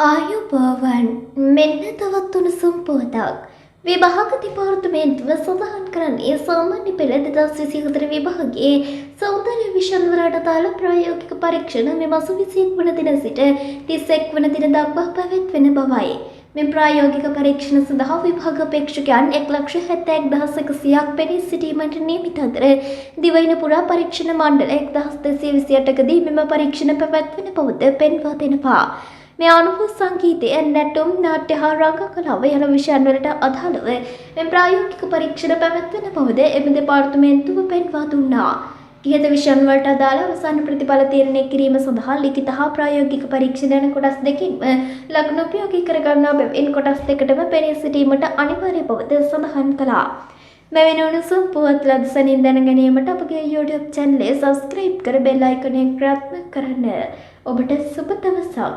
ආයුබෝවන් මෙන්න තවත් උණුසුම් පුවතක්. විභාග දෙපාර්තමේන්තුව සඳහන් කරන්නේ සාමාන්‍ය පෙළ 2024 විභාගයේ සෞන්දර්ය විෂයවලට අදාළ ප්‍රායෝගික පරීක්ෂණ මේ මාස 21 වන දින සිට 31 වන දින දක්වා පැවැත්වෙන බවයි. මේ ප්‍රායෝගික පරීක්ෂණ සඳහා විභාග අපේක්ෂකයන් 1,71,100ක් පෙනී සිටීමට නියමිත අතර දිවයින පුරා පරීක්ෂණ මණ්ඩල 1,228කදී මෙම පරීක්ෂණ පැවැත්වෙන බවද පෙන්වා දෙනවා. මේ අනුව සංගීතය නැටුම් නාට්‍ය හා රංග කලාව යන විෂයන් වලට අදාළව මෙම ප්‍රායෝගික පරීක්ෂණ පැවැත්වෙන බවද එම දෙපාර්තමේන්තුව පෙන්වා දුන්නා. ඉහත විෂයන් වලට අදාළ අවසාන ප්‍රතිඵල තීරණය කිරීම සඳහා ලිඛිත හා ප්‍රායෝගික පරීක්ෂණ යන කොටස් දෙකින්ම ලකුණු උපයෝගී කර ගන්නා බැවින් කොටස් දෙකටම පෙනී සිටීමට අනිවාර්ය බවද සඳහන් කළා. මෙවැනි උණුසුම් පුවත් ලදසනින් දැන ගැනීමට අපගේ YouTube channel එක subscribe කර bell icon එක ප්‍රාත්මක කරන්න. ඔබට සුබ දවසක්.